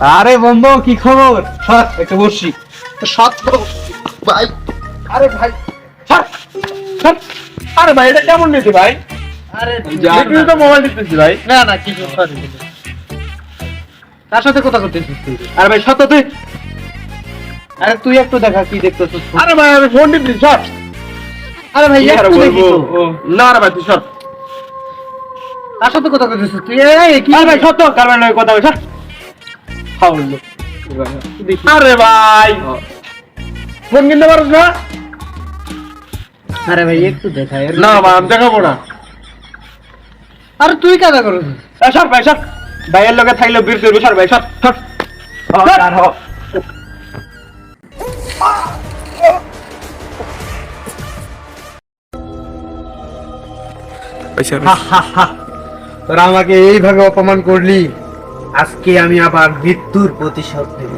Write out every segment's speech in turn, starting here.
আরে বন্ধু কি খবর? সর একটু বসি। সৎ ভাই। আরে ভাই সর সর। আরে ভাই এটা কেমন নিয়েছে ভাই? আরে তুই তো মোবাইল টিপতেছিস ভাই। না না কিছু সরি। তার সাথে কথা করতেছিস তুই? আরে ভাই সত্য তুই। আরে তুই একটু দেখা কি দেখতেছিস? আরে ভাই আমি ফোন টিপতেছি সর। আরে ভাই একটু দেখি তো। না রে ভাই তুই সর। তার সাথে কথা করতেছিস তুই? এই কি? আরে ভাই সত্য কারণ কথা বল সর। আরে ভাই ফোন কিনতে পারছ না? আরে ভাই একটু দেখাই। না ভাই আমি দেখাবো না। আরে তুই কাদা করছিস? সর ভাই সর। ভাইয়ের লগে থাইলে বীর করবি। সর ভাই সর সর। তোরা আমাকে এইভাবে অপমান করলি, আজকে আমি আবার মৃত্যুর প্রতিশোধ নেব।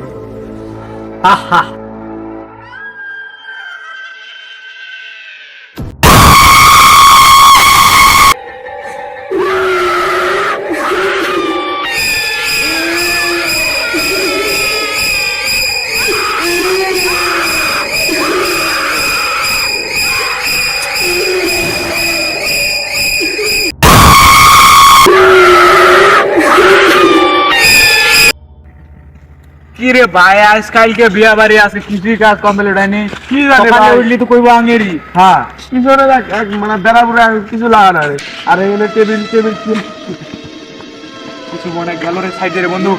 কি রে ভাই আজকালকে বিয়া বাড়ি আছে কিছুই কাজ কমপ্লিট হয়নি। কি জানি ভাই উঠলি তো কইবো আঙেরি। হ্যাঁ পিছনে মানে বেড়া বুড়া কিছু লাগা না রে। আর এখানে টেবিল টেবিল কিছু মনে গেল রে সাইডে রে বন্ধু।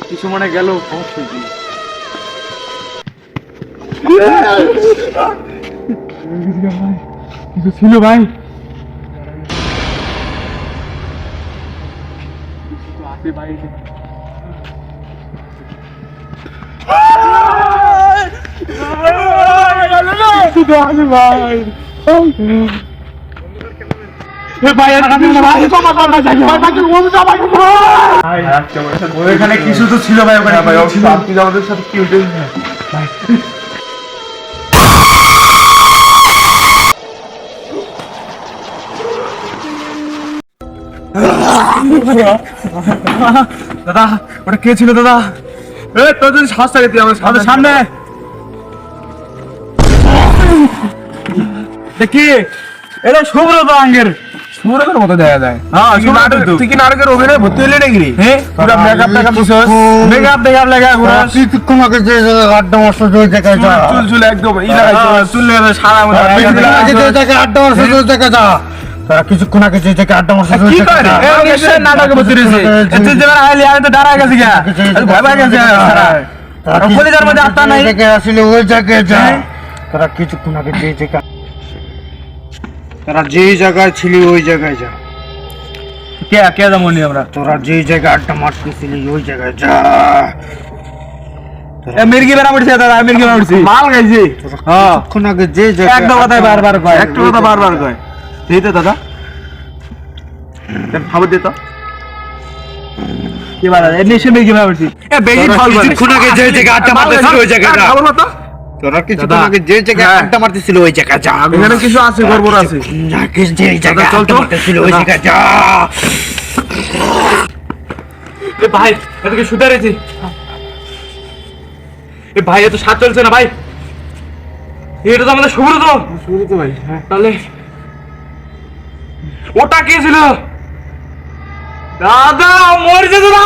কিছু মনে গেল অবশ্যই কিছু ছিল ভাই। আছে ভাই ওখানে কিছু তো ছিল ভাই। ওখানে ভাই আমাদের সাথে কি উঠে দাদা ওটা কে ছিল দাদা? তোর যদি শ্বাস থাকে তুই আমাদের সামনে দেখি। এটা সুব্রত আঙ্গের সুব্রতের মতো দেখা যায়। হ্যাঁ তুই কি নাটকের অভিনয় ভর্তি হইলি নাকি রে? পুরো মেকআপ টেকআপ দিছস। মেকআপ লাগা পুরো কিছুক্ষণ আগে যে আড্ডা মারছ ওই জায়গায় যা। চুল চুল একদম ই লাগাইছ। চুল লাগা সারা মতো আগে যে জায়গায় আড্ডা মারছ ওই জায়গায় যা। তারা কিছুক্ষণ আগে যে জায়গায় আড্ডা মারছ কি করে? এই নিশ্চয় নাটকে ভর্তি হইছে। তুই যেবার আইলি আমি তো দাঁড়া গেছি গা। ভয় ভয় গেছি সারা। কলিজার মধ্যে আত্মা নাই। জায়গায় আসলে ওই জায়গায় যা। তারা কিছুক্ষণ আগে যে জায়গায় তারা যেই জায়গায় ছিলি ওই জায়গায় যা। কে কে যামনি আমরা? তোরা যেই জায়গায় আড্ডা মারতেছিলি ওই জায়গায় যা। এ মির্গি বেরা পড়ছে দাদা। মির্গি বেরা পড়ছে মাল খাইছি। হ্যাঁ কিছুক্ষণ আগে যে জায়গায় একটা কথা বারবার কয়। একটা কথা বারবার কয়। এই তো দাদা খবর দে তো কি বাড়া এমনি এসে মির্গি বেরা পড়ছি। এ বেশি ফল কিছুক্ষণ আগে যে জায়গায় আড্ডা মারতেছিলি ওই জায়গায় যা। খবর মতো তোরা কিছুক্ষণ আগে যে জায়গায় আড্ডা মারতেছিলি ওই জায়গায় যা। এখানে কিছু আছে গড়বড় আছে। যে জায়গায় আড্ডা মারতেছিলি ওই জায়গায় যা। এ ভাই এদিকে শুতে রয়েছে। এ ভাই এত সাত চলছে না ভাই। এটা তো আমাদের সুব্রত। সুব্রত ভাই হ্যাঁ। তাহলে ওটা কে ছিল? দাদা মরে যেত না।